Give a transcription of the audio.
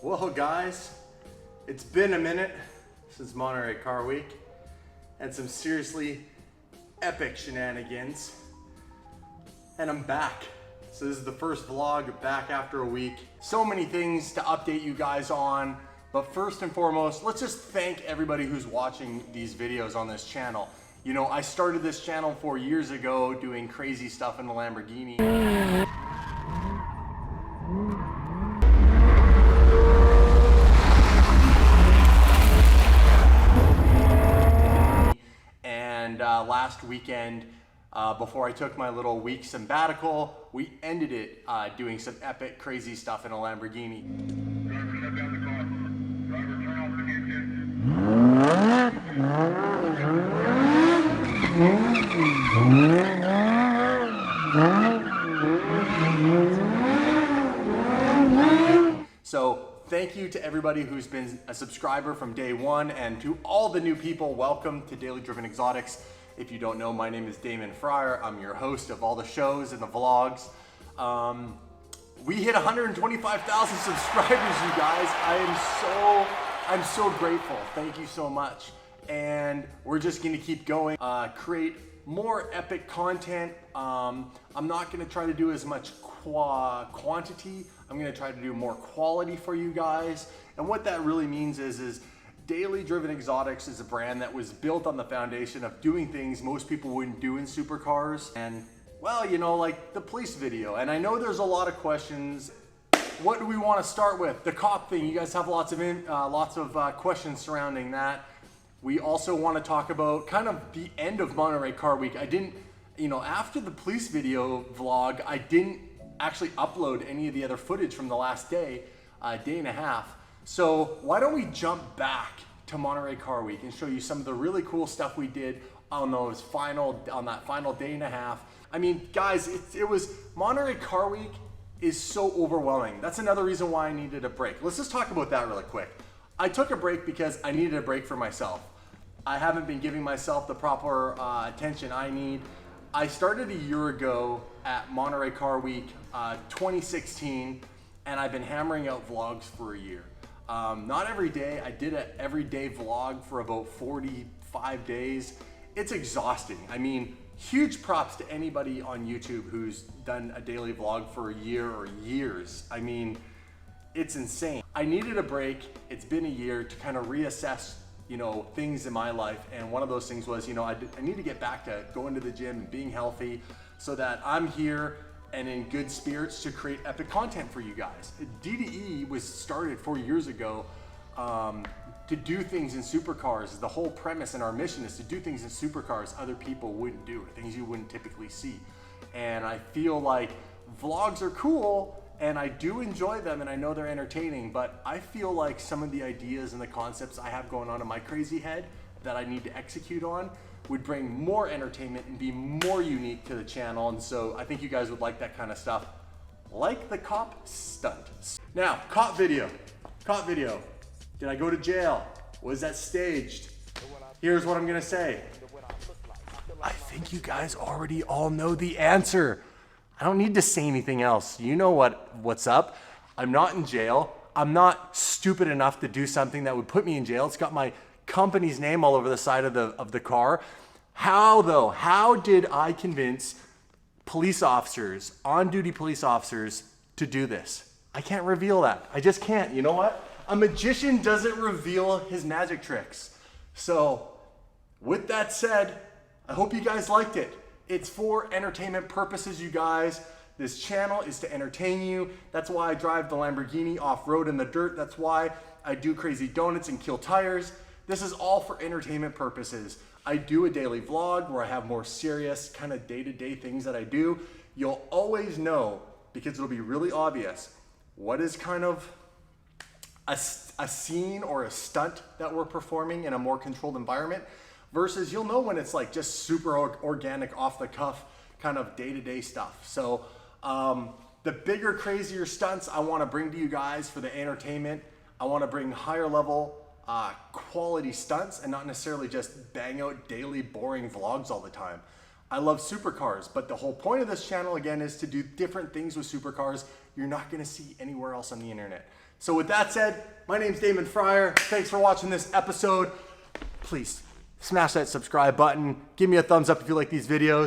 Well guys, it's been a minute since Monterey Car Week and some seriously epic shenanigans, and I'm back. So this is the first vlog back after a week. So many things to update you guys on, but first and foremost, let's just thank everybody who's watching these videos on this channel. You know, I started this channel 4 years ago doing crazy stuff in the Lamborghini. And last weekend, before I took my little week sabbatical, we ended it doing some epic, crazy stuff in a Lamborghini. Driver, shut down the car. Driver, turn off the ignition. So thank you to everybody who's been a subscriber from day one, and to all the new people, welcome to Daily Driven Exotics. If you don't know, my name is Damon Fryer. I'm your host of all the shows and the vlogs. We hit 125,000 subscribers, you guys. I'm so grateful. Thank you so much. And we're just gonna keep going, create more epic content. I'm not gonna try to do as much quantity. I'm gonna try to do more quality for you guys. And what that really means is Daily Driven Exotics is a brand that was built on the foundation of doing things most people wouldn't do in supercars. And well, you know, like the police video. And I know there's a lot of questions. What do we want to start with? The cop thing. You guys have lots of questions surrounding that. We also want to talk about kind of the end of Monterey Car Week. I didn't, you know, after the police video vlog, I didn't actually upload any of the other footage from the last day, day and a half. So why don't we jump back to Monterey Car Week and show you some of the really cool stuff we did on that final day and a half. I mean, guys, it was Monterey Car Week is so overwhelming. That's another reason why I needed a break. Let's just talk about that really quick. I took a break because I needed a break for myself. I haven't been giving myself the proper attention I need. I started a year ago at Monterey Car Week 2016, and I've been hammering out vlogs for a year. Not every day. I did an everyday vlog for about 45 days. It's exhausting. I mean, huge props to anybody on YouTube who's done a daily vlog for a year or years. I mean, it's insane. I needed a break. It's been a year to kind of reassess, you know, things in my life. And one of those things was, you know, I need to get back to going to the gym and being healthy so that I'm here and in good spirits to create epic content for you guys. DDE was started 4 years ago to do things in supercars. The whole premise and our mission is to do things in supercars other people wouldn't do, or things you wouldn't typically see. And I feel like vlogs are cool, and I do enjoy them, and I know they're entertaining, but I feel like some of the ideas and the concepts I have going on in my crazy head that I need to execute on would bring more entertainment and be more unique to the channel. And so I think you guys would like that kind of stuff, like the cop stunt. Now, cop video. Did I go to jail? Was that staged? Here's what I'm gonna say. I think you guys already all know the answer. I don't need to say anything else. You know what's up. I'm not in jail. I'm not stupid enough to do something that would put me in jail. It's got my company's name all over the side of the car. How though? How did I convince police officers, on-duty police officers, to do this? I can't reveal that. I just can't. You know what? A magician doesn't reveal his magic tricks. So with that said, I hope you guys liked it. It's for entertainment purposes, you guys. This channel is to entertain you. That's why I drive the Lamborghini off-road in the dirt. That's why I do crazy donuts and kill tires. This is all for entertainment purposes. I do a daily vlog where I have more serious kind of day-to-day things that I do. You'll always know, because it'll be really obvious, what is kind of a scene or a stunt that we're performing in a more controlled environment, versus you'll know when it's like just super organic, off the cuff kind of day-to-day stuff. So the bigger, crazier stunts I want to bring to you guys for the entertainment. I want to bring higher level quality stunts and not necessarily just bang out daily boring vlogs all the time. I love supercars, but the whole point of this channel again is to do different things with supercars you're not gonna see anywhere else on the internet. So with that said, my name's Damon Fryer. Thanks for watching this episode. Please smash that subscribe button. Give me a thumbs up if you like these videos.